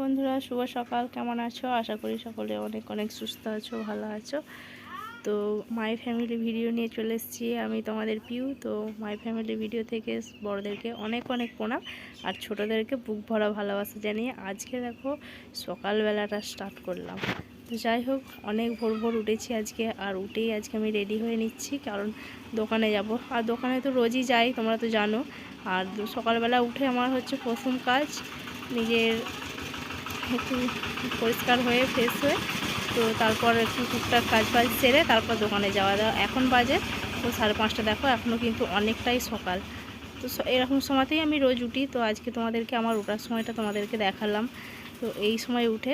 বন্ধুরা, শুভ সকাল। কেমন আছো? আশা করি সকলে অনেক অনেক সুস্থ আছো, ভালো আছো। তো মাই ফ্যামিলি ভিডিও নিয়ে চলে এসেছি আমি, তোমাদের পিউ। তো মাই ফ্যামিলি ভিডিও থেকে বড়দেরকে অনেক অনেক প্রণাম, আর ছোটোদেরকে বুক ভরা ভালোবাসা জানিয়ে আজকে দেখো সকালবেলাটা স্টার্ট করলাম। তো যাই হোক, অনেক ভোর ভোর উঠেছি আজকে, আর উঠেই আজকে আমি রেডি হয়ে নিচ্ছি, কারণ দোকানে যাব। আর দোকানে তো রোজই যাই, তোমরা তো জানো। আর সকালবেলা উঠে আমার হচ্ছে প্রথম কাজ নিজের একটু পরিষ্কার হয়ে ফ্রেশ হয়ে, তো তারপর একটু টুকটাক কাজ বাজ সেরে তারপর দোকানে যাওয়া দাওয়া। এখন বাজে তো 5:30, দেখো এখনও কিন্তু অনেকটাই সকাল। তো এরকম সময়তেই আমি রোজ উঠি। তো আজকে তোমাদেরকে আমার ওঠার সময়টা তোমাদেরকে দেখালাম। তো এই সময় উঠে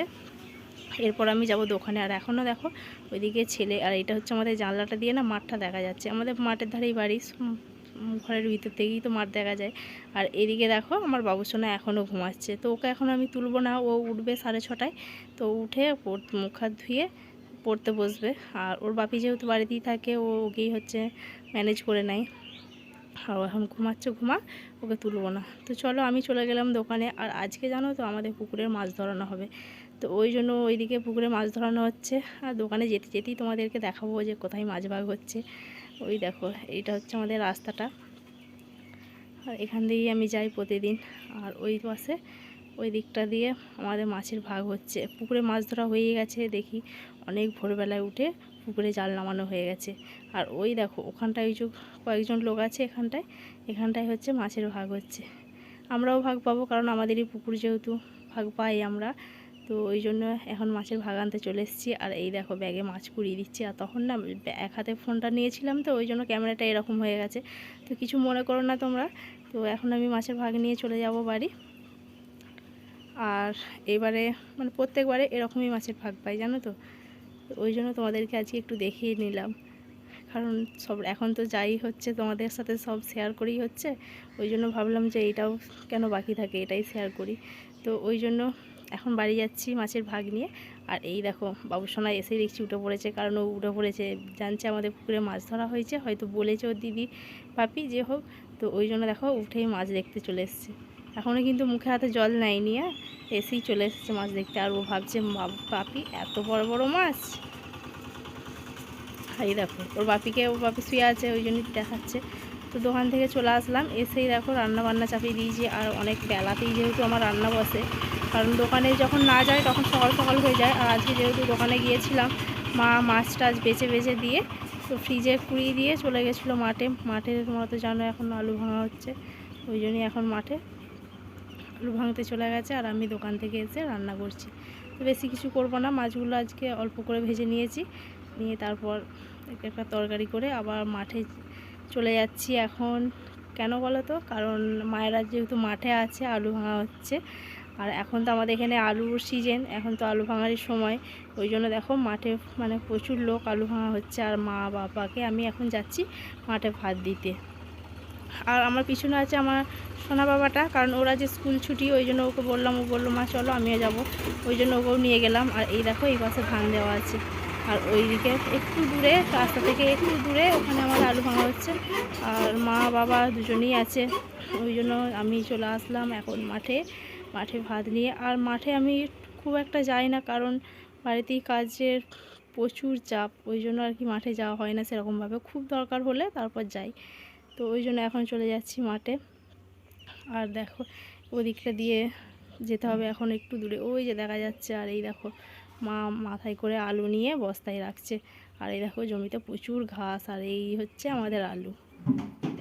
এরপর আমি যাব দোকানে। আর এখনও দেখো ওইদিকে ছেলে, আর এটা হচ্ছে আমাদের জানলাটা দিয়ে না মাঠটা দেখা যাচ্ছে, আমাদের মাঠের ধারেই বাড়ি, ঘরের ভিতর থেকেই তো মাঠ দেখা যায়। আর এদিকে দেখো আমার বাবুসোনা এখনও ঘুমাচ্ছে, তো ওকে এখন আমি তুলবো না, ও উঠবে 6:30টায়। তো উঠে মুখ হাত ধুয়ে পড়তে বসবে। আর ওর বাপি যেহেতু বাড়িতেই থাকে, ও ওকেই হচ্ছে ম্যানেজ করে নেয়। আর এখন ঘুমাচ্ছে, ওকে তুলবো না। তো চলো আমি চলে গেলাম দোকানে। আর আজকে জানো তো আমাদের পুকুরের মাছ ধরানো হবে, তো ওই জন্য ওইদিকে পুকুরে মাছ ধরানো হচ্ছে। আর দোকানে যেতে যেতেই তোমাদেরকে দেখাবো যে কোথায় মাছ ভাগ হচ্ছে। ওই দেখো, এইটা হচ্ছে আমাদের রাস্তাটা, আর এখান দিয়েই আমি যাই প্রতিদিন। আর ওই পাশে ওই দিকটা দিয়ে আমাদের মাছের ভাগ হচ্ছে। পুকুরে মাছ ধরা হয়ে গেছে, দেখি অনেক ভোরবেলায় উঠে পুকুরে জাল নামানো হয়ে গেছে। আর ওই দেখো ওখানটায় ওই যে কয়েকজন লোক আছে, এখানটায় হচ্ছে মাছের ভাগ হচ্ছে। আমরাও ভাগ পাবো, কারণ আমাদেরই পুকুর যেহেতু, ভাগ পাই আমরা। তো ওই জন্য এখন মাছের ভাগ আনতে চলে এসেছি। আর এই দেখো ব্যাগে মাছ কুড়িয়ে দিচ্ছি। আর তখন না এক হাতে ফোনটা নিয়েছিলাম, তো ওই জন্য ক্যামেরাটা এরকম হয়ে গেছে, তো কিছু মনে করো না তোমরা। তো এখন আমি মাছের ভাগ নিয়ে চলে যাব বাড়ি। আর এবারে মানে প্রত্যেকবারে এরকমই মাছের ভাগ পাই, জানো তো। ওই জন্য তোমাদেরকে আজকে একটু দেখিয়ে নিলাম, কারণ সব এখন তো যাই হচ্ছে তোমাদের সাথে সব শেয়ার করেই হচ্ছে। ওই জন্য ভাবলাম যে এইটাও কেন বাকি থাকে, এটাই শেয়ার করি। তো ওই জন্য এখন বাড়ি যাচ্ছি মাছের ভাগ নিয়ে। আর এই দেখো বাবুসোনা এসেই দেখছি উঠে পড়েছে, কারণ ও উঠে পড়েছে, জানছে আমাদের পুকুরে মাছ ধরা হয়েছে, হয়তো বলেছে ওর দিদি পাপি যে হোক। তো ওই জন্য দেখো উঠেই মাছ দেখতে চলে এসছে। এখনও কিন্তু মুখে হাতে জল নেয়নি, এসেই চলে এসেছে মাছ দেখতে। আর ও ভাবছে পাপি এত বড় বড় মাছ। এই দেখো ওর বাপি শুয়ে আছে, ওই জন্যই দেখাচ্ছে। তো দোকান থেকে চলে আসলাম, এসেই দেখো রান্না বান্না চাপিয়ে দিয়েছি। আর অনেক বেলাতেই যেহেতু আমার রান্না বসে, কারণ দোকানে যখন না যায় তখন সকাল সকাল হয়ে যায়। আর আজকে যেহেতু দোকানে গিয়েছিলাম, মা মাছ টাছ বেছে দিয়ে তো ফ্রিজে কুড়িয়ে দিয়ে চলে গেছিলো মাঠে তোমরা তো জানো এখন আলু ভাঙা হচ্ছে, ওই জন্যই এখন মাঠে আলু ভাঙতে চলে গেছে। আর আমি দোকান থেকে এসে রান্না করছি। তো বেশি কিছু করব না, মাছগুলো আজকে অল্প করে ভেজে নিয়েছি, নিয়ে তারপর একটা তরকারি করে আবার মাঠে চলে যাচ্ছি এখন। কেন বলো তো, কারণ মায়েরা যেহেতু মাঠে আছে, আলু ভাঙা হচ্ছে। আর এখন তো আমাদের এখানে আলুর সিজন, এখন তো আলু ভাঙারই সময়। ওই জন্য দেখো মাঠে মানে প্রচুর লোক, আলু ভাঙা হচ্ছে। আর মা বাবাকে আমি এখন যাচ্ছি মাঠে ভাত দিতে। আর আমার পিছনে আছে আমার সোনা বাবাটা, কারণ ওরা যে স্কুল ছুটি, ওই জন্য ওকে বললাম, ও বললো মা চলো আমিও যাব, ওই জন্য ওকেও নিয়ে গেলাম। আর এই দেখো এই পাশে ধান দেওয়া আছে, আর ওই দিকে একটু দূরে, রাস্তা থেকে একটু দূরে, ওখানে আমার আলু ভাঙা হচ্ছে। আর মা বাবা দুজনেই আছে, ওই জন্য আমি চলে আসলাম এখন মাঠে ভাত নিয়ে। আর মাঠে আমি খুব একটা যাই না, কারণ বাড়িতেই কাজের প্রচুর চাপ, ওই জন্য আর কি মাঠে যাওয়া হয় না সেরকমভাবে, খুব দরকার হলে তারপর যাই। তো ওই জন্য এখন চলে যাচ্ছি মাঠে। আর দেখো ওদিকটা দিয়ে যেতে হবে এখন একটু দূরে, ওই যে দেখা যাচ্ছে। আর এই দেখো মা মাথায় করে আলু নিয়ে বস্তায় রাখছে। আর এই দেখো জমিতে প্রচুর ঘাস, আর এই হচ্ছে আমাদের আলু।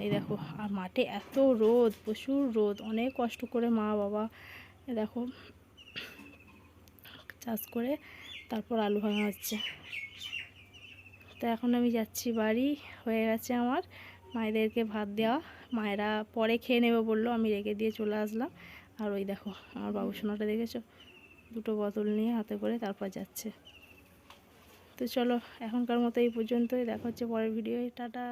এই দেখো, আর মাঠে এত রোদ, প্রচুর রোদ, অনেক কষ্ট করে মা বাবা দেখো চাষ করে তারপর আলু ভাঙা হচ্ছে। তো এখন আমি যাচ্ছি বাড়ি, হয়ে গেছে আমার মায়েদেরকে ভাত দেওয়া, মায়েরা পরে খেয়ে নেবে বললো, আমি রেখে দিয়ে চলে আসলাম। আর ওই দেখো আমার বাবুসোনাটা দেখেছো, দুটো বোতল নিয়ে হাতে করে তারপর যাচ্ছে। তো চলো এখনকার মতো এই পর্যন্তই, দেখা হচ্ছে পরের ভিডিওয়, টাটা।